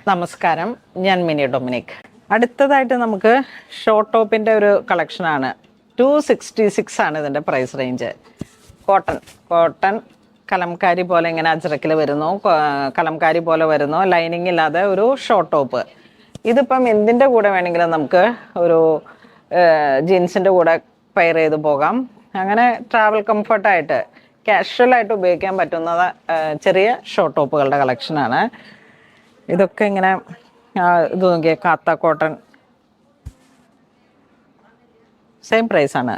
നമസ്കാരം, ഞാൻ mini Dominic. അടുത്തതായിട്ട് നമുക്ക് ഷോർട്ട് ടോപ്പിൻ്റെ ഒരു കളക്ഷനാണ്. 266 ആണ് ഇതിൻ്റെ പ്രൈസ് റേഞ്ച്. കോട്ടൺ കലംകാരി പോലെ ഇങ്ങനെ അജ്രക്കിൽ വരുന്നു, കലംകാരി പോലെ വരുന്നു, ലൈനിങ് ഇല്ലാതെ ഒരു ഷോർട്ട് ടോപ്പ്. ഇതിപ്പം എന്തിൻ്റെ കൂടെ വേണമെങ്കിലും നമുക്ക് ഒരു ജീൻസിൻ്റെ കൂടെ പെയർ ചെയ്ത് പോകാം. അങ്ങനെ ട്രാവൽ കംഫർട്ടായിട്ട് കാഷ്വലായിട്ട് ഉപയോഗിക്കാൻ പറ്റുന്ന ചെറിയ ഷോർട്ട് ടോപ്പുകളുടെ കളക്ഷനാണ്. ഇതൊക്കെ ഇങ്ങനെ ഇത് നോക്കിയാൽ കാത്ത കോട്ടൺ സെയിം പ്രൈസാണ്.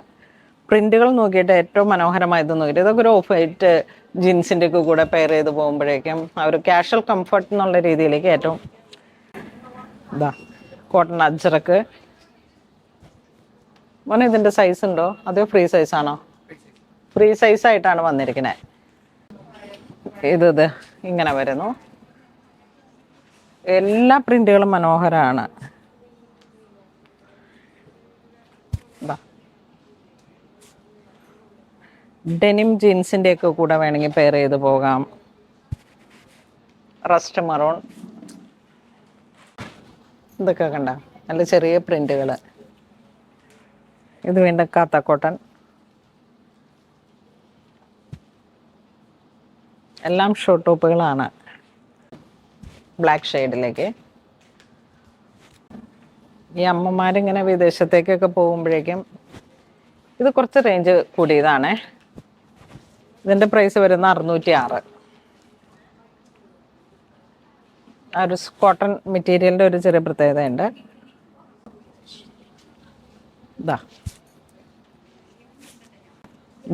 പ്രിൻറ്റുകൾ നോക്കിയിട്ട് ഏറ്റവും മനോഹരമായത് നോക്കിയിട്ട് ഇതൊക്കെ ഒരു ഓഫ് വൈറ്റ് ജീൻസിൻ്റെ ഒക്കെ കൂടെ പെയർ ചെയ്ത് പോകുമ്പോഴേക്കും ആ ഒരു കാഷ്വൽ കംഫർട്ട് എന്നുള്ള രീതിയിലേക്ക് ഏറ്റവും ഇതാ കോട്ടൺ അജ്രക്ക്. മോനെ ഇതിൻ്റെ സൈസ് ഉണ്ടോ അതോ ഫ്രീ സൈസാണോ? ഫ്രീ സൈസായിട്ടാണ് വന്നിരിക്കുന്നത്. ഇത് ഇങ്ങനെ വരുന്നു. എല്ലാ പ്രിന്റുകളും മനോഹരമാണ്. ഡെനിം ജീൻസിൻ്റെ ഒക്കെ കൂടെ വേണമെങ്കിൽ പെയർ ചെയ്ത് പോകാം. റസ്റ്റ് മറൂൺ ഇതൊക്കെ കണ്ട നല്ല ചെറിയ പ്രിന്റുകൾ. ഇത് വീണ്ടും കാത്ത കോട്ടൺ. എല്ലാം ഷോർട്ട് ടോപ്പുകളാണ്. ബ്ലാക്ക് ഷെയ്ഡിലേക്ക് ഈ അമ്മമാരിങ്ങനെ വിദേശത്തേക്കൊക്കെ പോകുമ്പോഴേക്കും ഇത് കുറച്ച് റേഞ്ച് കൂടിയതാണ്. ഇതിൻ്റെ പ്രൈസ് വരുന്ന 606. ആ ഒരു കോട്ടൺ മെറ്റീരിയലിൻ്റെ ഒരു ചെറിയ പ്രത്യേകതയുണ്ട്. ഇതാ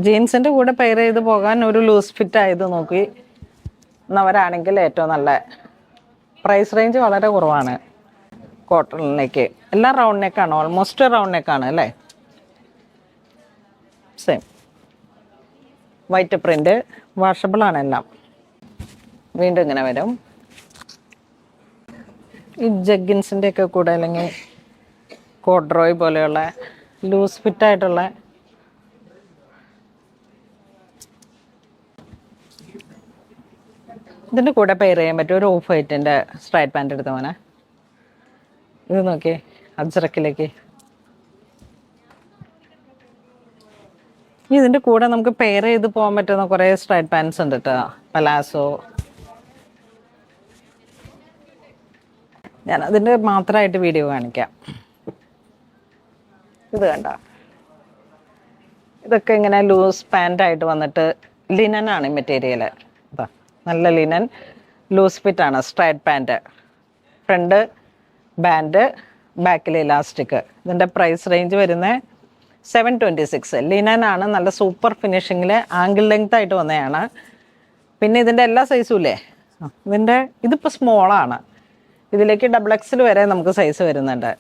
ജീൻസിൻ്റെ കൂടെ പെയർ ചെയ്ത് പോകാൻ ഒരു ലൂസ് ഫിറ്റ് ആയത് നോക്കി എന്നവരാണെങ്കിൽ ഏറ്റവും നല്ല. പ്രൈസ് റേഞ്ച് വളരെ കുറവാണ്. കോട്ടണിലേക്ക് എല്ലാം റൗണ്ട് നെക്കാണ്, ഓൾമോസ്റ്റ് റൗണ്ട് നെക്കാണ് അല്ലേ. സെയിം വൈറ്റ് പ്രിൻ്റ്, വാഷബിളാണ് എല്ലാം. വീണ്ടും ഇങ്ങനെ വരും. ഈ ജഗ്ഗിൻസിൻ്റെ ഒക്കെ കൂടെ അല്ലെങ്കിൽ കോഡ്രോയ് പോലെയുള്ള ലൂസ് ഫിറ്റായിട്ടുള്ള ഇതിൻ്റെ കൂടെ പെയർ ചെയ്യാൻ പറ്റും ഒരു ഓഫ് വൈറ്റിൻ്റെ സ്ട്രൈറ്റ് പാൻറ് എടുത്ത മോനെ. ഇത് നോക്കിയേ അജ്രക്കിലേക്ക്. ഇതിൻ്റെ കൂടെ നമുക്ക് പെയർ ചെയ്ത് പോകാൻ പറ്റുന്ന കുറേ സ്ട്രൈറ്റ് പാൻസ് ഉണ്ട് കേട്ടോ. പലാസോ. ഞാൻ അതിൻ്റെ മാത്രമായിട്ട് വീഡിയോ കാണിക്കാം. ഇത് കണ്ട ഇതൊക്കെ ഇങ്ങനെ ലൂസ് പാൻ്റായിട്ട് വന്നിട്ട് ലിനനാണ് മെറ്റീരിയൽ. അതാ നല്ല ലിനൻ ലൂസ് ഫിറ്റാണ്. സ്ട്രൈറ്റ് പാൻറ്, ഫ്രണ്ട് ബാൻഡ്, ബാക്കിൽ ഇലാസ്റ്റിക്. ഇതിൻ്റെ പ്രൈസ് റേഞ്ച് വരുന്നത് 726. ലിനനാണ്, നല്ല സൂപ്പർ ഫിനിഷിങ്ങിൽ ആംഗിൾ ലെങ്ത് ആയിട്ട് വന്നതാണ്. പിന്നെ ഇതിൻ്റെ എല്ലാ സൈസും ഇല്ലേ, ഇതിപ്പോൾ സ്മോളാണ്. ഇതിലേക്ക് XXL വരെ നമുക്ക് സൈസ് വരുന്നുണ്ട്.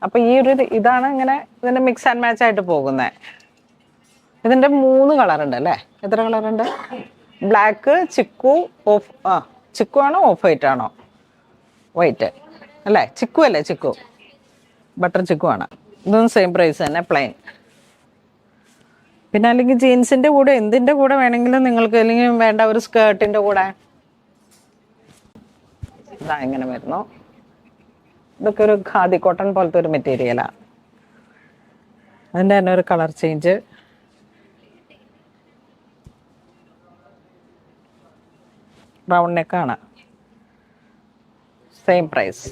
അപ്പോൾ ഈ ഒരു ഇതാണ് ഇങ്ങനെ ഇതിൻ്റെ മിക്സ് ആൻഡ് മാച്ച് ആയിട്ട് പോകുന്നത്. ഇതിൻ്റെ 3 കളറുണ്ട് അല്ലേ? എത്ര കളറുണ്ട്? ബ്ലാക്ക്, ചിക്കു, ചിക്കു ആണോ ഓഫ് വൈറ്റ് ആണോ? വൈറ്റ് അല്ലേ? ചിക്കു അല്ലേ? ചിക്കു ബട്ടർ ചിക്കു ആണ്. ഇതും സെയിം പ്രൈസ് തന്നെ, പ്ലെയിൻ. പിന്നെ അല്ലെങ്കിൽ ജീൻസിൻ്റെ കൂടെ എന്തിൻ്റെ കൂടെ വേണമെങ്കിലും നിങ്ങൾക്ക്, അല്ലെങ്കിൽ വേണ്ട ഒരു സ്കേർട്ടിൻ്റെ കൂടെ ഇതാ ഇങ്ങനെ വരുന്നു. ഇതൊക്കെ ഒരു ഖാദി കോട്ടൺ പോലത്തെ ഒരു മെറ്റീരിയലാണ്. അതിൻ്റെ തന്നെ ഒരു കളർ ചേഞ്ച്. റൗണ്ട് നെക്കാണ്. Same price.